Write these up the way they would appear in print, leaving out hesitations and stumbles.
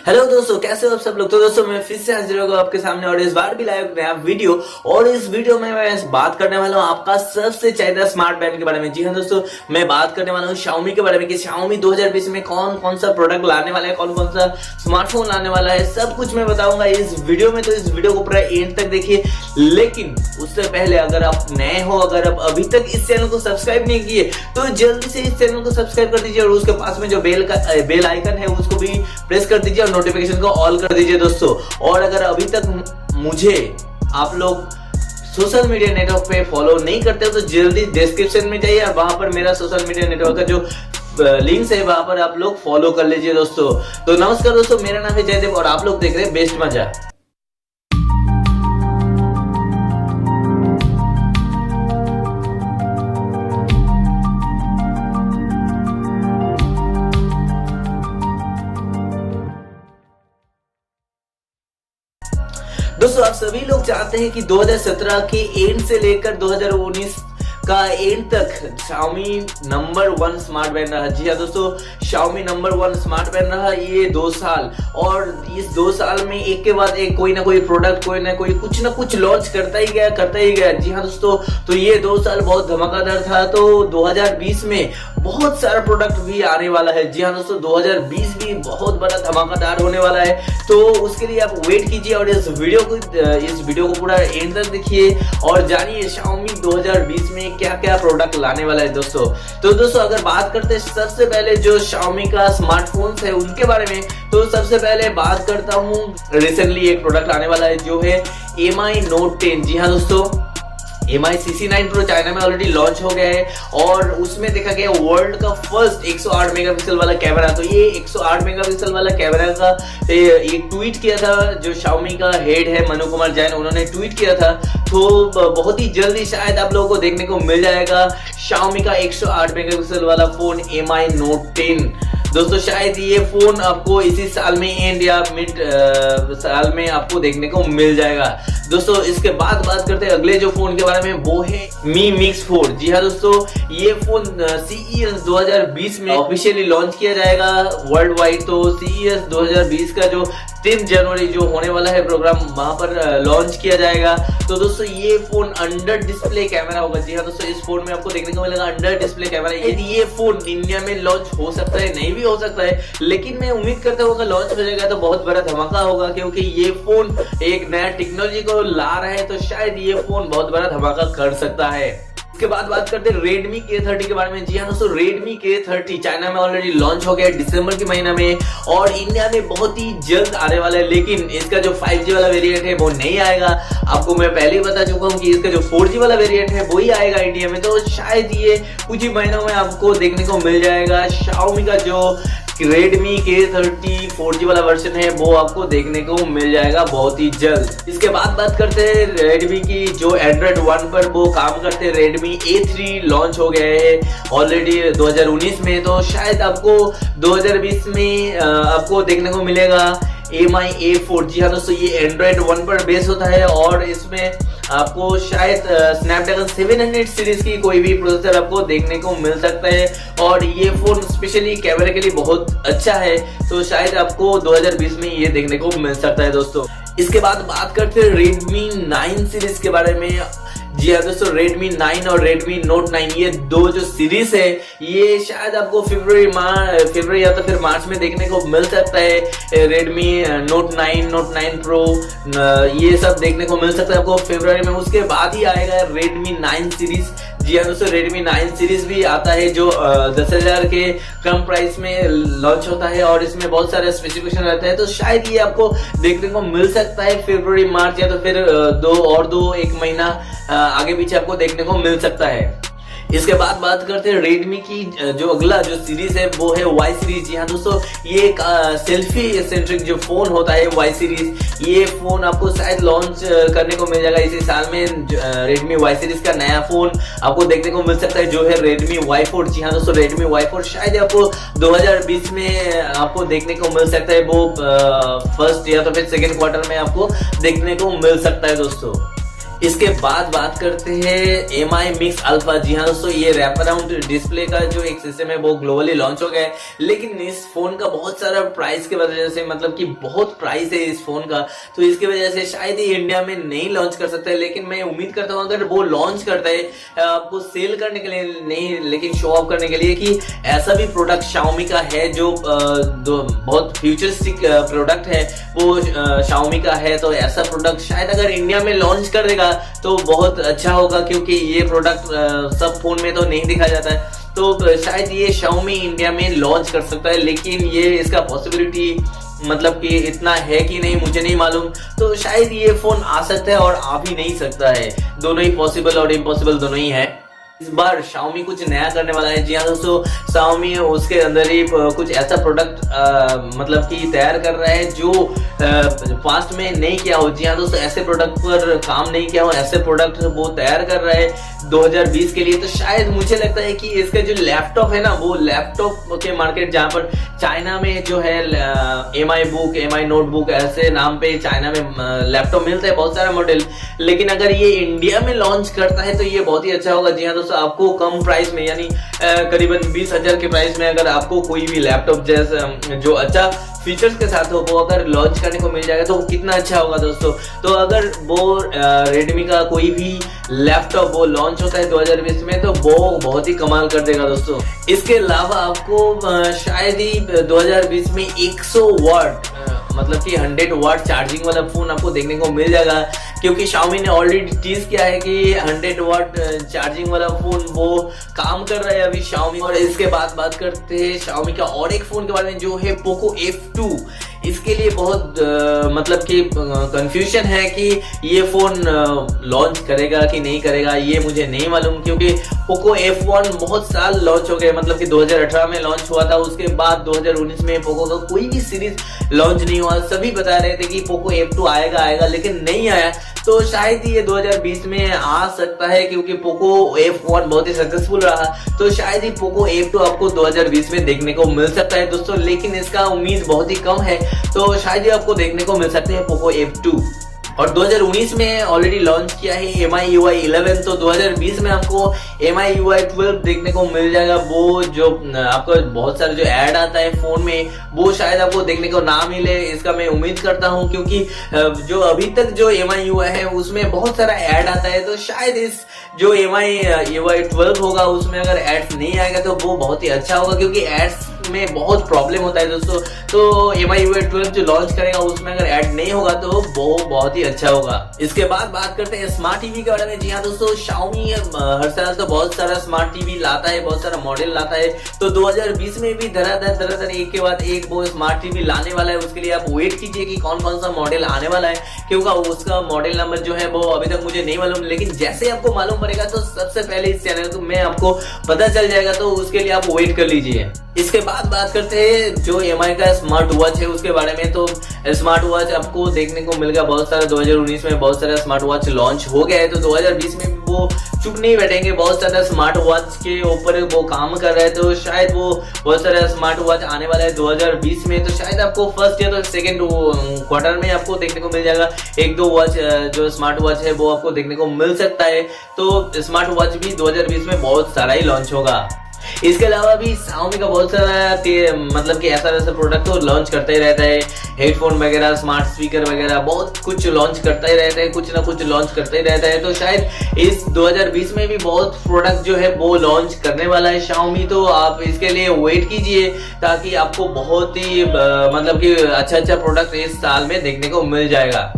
Hello दोस्तों, कैसे हो आप सब लोग। तो दोस्तों मैं फिर से हाजिर होगा आपके सामने और इस बार भी लाइव नया वीडियो। और इस वीडियो में मैं बात करने वाला हूँ आपका सबसे चाहिए स्मार्ट बैंड के बारे में। जी हाँ दोस्तों, मैं बात करने वाला हूँ Xiaomi के बारे में कि Xiaomi 2020 में कौन कौन सा प्रोडक्ट लाने वाला है, कौन कौन सा स्मार्टफोन लाने वाला है, सब कुछ मैं बताऊंगा इस वीडियो में। तो इस वीडियो को पूरा एंड तक देखिए। लेकिन उससे पहले अगर आप नए हो, अगर आप अभी तक इस चैनल को सब्सक्राइब नहीं किए तो जल्दी से इस चैनल को सब्सक्राइब कर दीजिए और उसके पास में जो बेल आइकन है उसको भी प्रेस कर दीजिए और नोटिफिकेशन को ऑल कर दीजिए दोस्तों। और अगर अभी तक मुझे आप लोग सोशल मीडिया नेटवर्क पे फॉलो नहीं करते हो तो जल्दी डिस्क्रिप्शन में जाइए और वहां पर मेरा सोशल मीडिया नेटवर्क का जो लिंक्स है वहां पर आप लोग फॉलो कर लीजिए दोस्तों। तो नमस्कार दोस्तों, मेरा नाम है जयदेव और आप लोग देख रहे हैं बेस्ट मजा। दोस्तों आप सभी लोग चाहते हैं कि 2017 के एंड से लेकर 2019 का एंड तक Xiaomi नंबर 1 स्मार्ट बैंड रहा। जी हाँ दोस्तों, Xiaomi नंबर 1 स्मार्ट बैंड रहा ये 2 साल। और इस 2 साल में एक के बाद एक कोई ना कोई प्रोडक्ट, कोई ना कोई कुछ ना कुछ लॉन्च करता ही गया। जी हाँ दोस्तों, तो ये 2 साल बहुत धमाकेदार था। तो 2020 में बहुत सारा प्रोडक्ट भी आने वाला है। जी हाँ दोस्तों, 2020 भी बहुत बड़ा धमाकेदार होने वाला है। तो उसके लिए आप वेट कीजिए और इस वीडियो को पूरा एंड तक देखिए और जानिए Xiaomi 2020 में क्या क्या प्रोडक्ट लाने वाला है दोस्तों। तो दोस्तों अगर बात करते हैं सबसे पहले जो Xiaomi का स्मार्टफोन्स है उनके बारे में, तो सबसे पहले बात करता हूँ रिसेंटली एक प्रोडक्ट आने वाला है जो है MI Note 10। जी हाँ दोस्तों, MI CC9 Pro चाइना में ऑलरेडी लॉन्च हो गया है और उसमें देखा गया वर्ल्ड का फर्स्ट 108 मेगापिक्सल वाला कैमरा। तो ये 108 मेगापिक्सल वाला कैमरा का एक ट्वीट किया था जो Xiaomi का हेड है मनु कुमार जैन, उन्होंने ट्वीट किया था। तो बहुत ही जल्दी शायद आप लोगों को देखने को मिल जाएगा Xiaomi का 108 मेगापिक्सल वाला फोन MI Note 10। दोस्तों शायद ये फोन आपको इसी साल में एंड या मिड साल में आपको देखने को मिल जाएगा दोस्तों। इसके बाद बात करते हैं अगले जो फोन के बारे में, वो है Mi Mix 4। जी हाँ दोस्तों, ये फोन CES 2020 में ऑफिशियली लॉन्च किया जाएगा वर्ल्ड वाइड। तो CES 2020 का जो 3 जनवरी जो होने वाला है प्रोग्राम, वहां पर लॉन्च किया जाएगा। तो दोस्तों ये फोन अंडर डिस्प्ले कैमरा होगा। जी हाँ दोस्तों, इस फोन में आपको देखने को मिलेगा अंडर डिस्प्ले कैमरा। यदि ये फोन इंडिया में लॉन्च हो सकता है, नहीं भी हो सकता है, लेकिन मैं उम्मीद करता हूँ लॉन्च हो जाएगा तो बहुत बड़ा धमाका होगा क्योंकि ये फोन एक नया टेक्नोलॉजी को ला रहा है। तो शायद ये फोन बहुत बड़ा धमाका कर सकता है। इसके बाद बात करते हैं Redmi K30 के बारे में। जी हाँ दोस्तों, Redmi K30 चाइना में ऑलरेडी लॉन्च हो गया है दिसंबर के महीना में और इंडिया में बहुत ही जल्द आने वाला है। लेकिन इसका जो 5G वाला वेरिएंट है वो नहीं आएगा। आपको मैं पहले ही बता चुका हूँ कि इसका जो 4G वाला वेरिएंट है वही आएगा इंडिया में। तो शायद ये कुछ ही महीनों में आपको देखने को मिल जाएगा। Xiaomi का जो Redmi K30 4G वाला वर्जन है वो आपको देखने को मिल जाएगा बहुत ही जल्द। इसके बाद बात करते हैं Redmi की जो Android One पर वो काम करते हैं। Redmi A3 लॉन्च हो गया है ऑलरेडी 2019 में। तो शायद आपको 2020 में आपको देखने को मिलेगा MI A4। जी हाँ दोस्तों, ये Android One पर बेस होता है और इसमें आपको शायद स्नैपड्रैगन 700 सीरीज की कोई भी प्रोसेसर आपको देखने को मिल सकता है और ये फोन स्पेशली कैमरे के लिए बहुत अच्छा है। तो शायद आपको 2020 में ये देखने को मिल सकता है दोस्तों। इसके बाद बात करते हैं Redmi 9 सीरीज के बारे में। जी हाँ दोस्तों, Redmi 9 और Redmi Note 9 ये दो जो सीरीज है ये शायद आपको फरवरी या तो फिर मार्च में देखने को मिल सकता है। Redmi Note 9, Note 9 Pro ये सब देखने को मिल सकता है आपको फरवरी में। उसके बाद ही आएगा Redmi 9 सीरीज। जी हाँ दोस्तों, Redmi 9 सीरीज भी आता है जो 10,000 के कम प्राइस में लॉन्च होता है और इसमें बहुत सारे स्पेसिफिकेशन रहते हैं। तो शायद ये आपको देखने को मिल सकता है फरवरी मार्च या तो फिर एक महीना आगे पीछे आपको देखने को मिल सकता है। इसके बाद बात करते हैं Redmi की जो अगला जो सीरीज है वो है Y सीरीज। जी हाँ दोस्तों, ये एक सेल्फी सेंट्रिक जो फोन होता है Y सीरीज, ये फोन आपको शायद लॉन्च करने को मिल जाएगा इसी साल में। Redmi Y सीरीज का नया फोन आपको देखने को मिल सकता है जो है Redmi Y4। जी हाँ दोस्तों, Redmi Y4 शायद आपको 2020 में आपको देखने को मिल सकता है। वो फर्स्ट या तो फिर सेकेंड क्वार्टर में आपको देखने को मिल सकता है दोस्तों। इसके बाद बात करते हैं MI Mix Alpha। जी हाँ दोस्तों, ये रैप अराउंड डिस्प्ले का जो एक सिस्टम है वो ग्लोबली लॉन्च हो गया है, लेकिन इस फोन का बहुत सारा प्राइस की वजह से, मतलब कि बहुत प्राइस है इस फोन का, तो इसकी वजह से शायद ही इंडिया में नहीं लॉन्च कर सकता है। लेकिन मैं उम्मीद करता हूँ अगर वो लॉन्च करता है आपको सेल करने के लिए नहीं, लेकिन शो ऑफ करने के लिए कि ऐसा भी प्रोडक्ट Xiaomi का है जो बहुत फ्यूचरिस्टिक प्रोडक्ट है, वो Xiaomi का है, तो ऐसा प्रोडक्ट शायद अगर इंडिया में लॉन्च कर देगा तो बहुत अच्छा होगा, क्योंकि ये प्रोडक्ट सब फोन में तो नहीं दिखा जाता है। तो शायद ये Xiaomi इंडिया में लॉन्च कर सकता है, लेकिन ये इसका पॉसिबिलिटी मतलब कि इतना है कि नहीं मुझे नहीं मालूम। तो शायद ये फोन आ सकता है और आ भी नहीं सकता है, दोनों ही पॉसिबल और इम्पॉसिबल दोनों ही है। इस बार Xiaomi कुछ नया करने वाला है। जी हाँ दोस्तों, Xiaomi उसके अंदर ही कुछ ऐसा प्रोडक्ट मतलब कि तैयार कर रहा है जो पास्ट में नहीं किया हो। जी हाँ दोस्तों, ऐसे प्रोडक्ट पर काम नहीं किया हो, ऐसे प्रोडक्ट वो तैयार कर रहा है 2020 के लिए। तो शायद मुझे लगता है कि इसका जो लैपटॉप है ना, वो लैपटॉप के मार्केट जहाँ पर चाइना में जो है MI बुक, MI नोटबुक ऐसे नाम पे चाइना में लैपटॉप मिलता है बहुत सारा मॉडल, लेकिन अगर ये इंडिया में लॉन्च करता है तो ये बहुत ही अच्छा होगा। जी हाँ दोस्तों, आपको कम प्राइस में यानी करीबन 20,000 के प्राइस में अगर आपको कोई भी लैपटॉप जैसा जो अच्छा फीचर्स के साथ हो वो अगर लॉन्च करने को मिल जाएगा तो कितना अच्छा होगा दोस्तों। तो अगर वो रेडमी का कोई भी लैपटॉप वो लॉन्च होता है 2020 में तो वो बहुत ही कमाल कर देगा दोस्तों। इसके अलावा आपको शायद ही 2020 में 100 वाट मतलब कि 100 वाट चार्जिंग वाला फोन आपको देखने को मिल जाएगा, क्योंकि Xiaomi ने ऑलरेडी टीज किया है कि 100 वाट चार्जिंग वाला फोन वो काम कर रहा है अभी Xiaomi। और इसके बाद बात करते हैं Xiaomi का और एक फोन के बारे में जो है Poco F2। इसके लिए बहुत मतलब कि कंफ्यूजन है कि ये फोन लॉन्च करेगा कि नहीं करेगा, ये मुझे नहीं मालूम, क्योंकि Poco F1 बहुत साल लॉन्च हो गए, मतलब कि 2018 में लॉन्च हुआ था, उसके बाद 2019 में Poco का कोई भी सीरीज लॉन्च नहीं हुआ। सभी बता रहे थे कि Poco F2 आएगा, लेकिन नहीं आया। तो शायद ये 2020 में आ सकता है, क्योंकि Poco F1 बहुत ही सक्सेसफुल रहा, तो शायद ही Poco F2 आपको 2020 में देखने को मिल सकता है दोस्तों, लेकिन इसका उम्मीद बहुत ही कम है, तो शायद ही आपको देखने को मिल सकते हैं Poco F2। और 2019 में ऑलरेडी लॉन्च किया है MIUI 11, तो 2020 में आपको MIUI 12 देखने को मिल जाएगा। वो जो आपको बहुत सारे जो ऐड आता है फोन में वो शायद आपको देखने को ना मिले, इसका मैं उम्मीद करता हूं, क्योंकि जो अभी तक जो MIUI है उसमें बहुत सारा ऐड आता है। तो शायद इस जो MIUI 12 होगा उसमें अगर एड्स नहीं आएगा तो वो बहुत ही अच्छा होगा, क्योंकि एड्स में बहुत प्रॉब्लम होता है दोस्तों। तो MIUI 12 जो लॉन्च करेगा उसमें अगर ऐड नहीं होगा तो वो बहुत ही अच्छा होगा। इसके बाद बात करते हैं स्मार्ट टीवी के बारे में। जी हाँ दोस्तों, Xiaomi हर साल तो बहुत सारा स्मार्ट टीवी लाता है, बहुत सारा मॉडल लाता है, तो 2020 में भी धड़ाधड़ एक के बाद एक वो स्मार्ट टीवी लाने वाला है। उसके लिए आप वेट कीजिए कि कौन कौन सा मॉडल आने वाला है, क्योंकि उसका मॉडल नंबर जो है वो अभी तक मुझे नहीं मालूम, लेकिन जैसे आपको मालूम पड़ेगा तो सबसे पहले इस चैनल में आपको पता चल जाएगा, तो उसके लिए आप वेट कर लीजिए। इसके बाद बात करते हैं जो MI का स्मार्ट वॉच है उसके बारे में। तो स्मार्ट वॉच आपको देखने को मिलेगा बहुत सारा, 2019 में बहुत सारा स्मार्ट वॉच लॉन्च हो गया है, तो 2020 में वो चुप नहीं बैठेंगे, बहुत सारा स्मार्ट वॉच के ऊपर वो काम कर रहे हैं। तो शायद वो बहुत सारा स्मार्ट वॉच आने वाला है 2020 में, तो शायद आपको फर्स्ट या तो सेकेंड क्वार्टर में आपको देखने को मिल जाएगा। एक दो वॉच जो स्मार्ट वॉच है वो आपको देखने को मिल सकता है। तो स्मार्ट वॉच भी 2020 में बहुत सारा ही लॉन्च होगा। इसके अलावा भी Xiaomi का बहुत सारा मतलब कि ऐसा वैसा प्रोडक्ट तो लॉन्च करता ही रहता है, हेडफोन वगैरह, स्मार्ट स्पीकर वगैरह, बहुत कुछ लॉन्च करता ही रहता है, कुछ ना कुछ लॉन्च करता ही रहता है। तो शायद इस 2020 में भी बहुत प्रोडक्ट जो है वो लॉन्च करने वाला है Xiaomi, तो आप इसके लिए वेट कीजिए ताकि आपको बहुत ही मतलब कि अच्छा प्रोडक्ट इस साल में देखने को मिल जाएगा।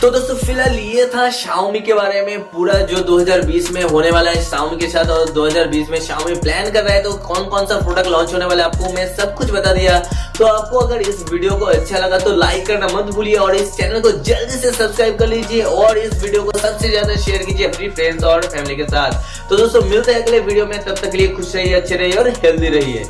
तो दोस्तों फिलहाल ये था Xiaomi के बारे में पूरा जो 2020 में होने वाला है Xiaomi के साथ, और 2020 में Xiaomi प्लान कर रहा है तो कौन कौन सा प्रोडक्ट लॉन्च होने वाला है आपको मैं सब कुछ बता दिया। तो आपको अगर इस वीडियो को अच्छा लगा तो लाइक करना मत भूलिए और इस चैनल को जल्दी से सब्सक्राइब कर लीजिए और इस वीडियो को सबसे ज्यादा शेयर कीजिए अपनी फ्रेंड्स और फैमिली के साथ। तो दोस्तों मिलते हैं अगले वीडियो में, तब तक के लिए खुश रहिए, अच्छे रहिए और हेल्दी रहिए।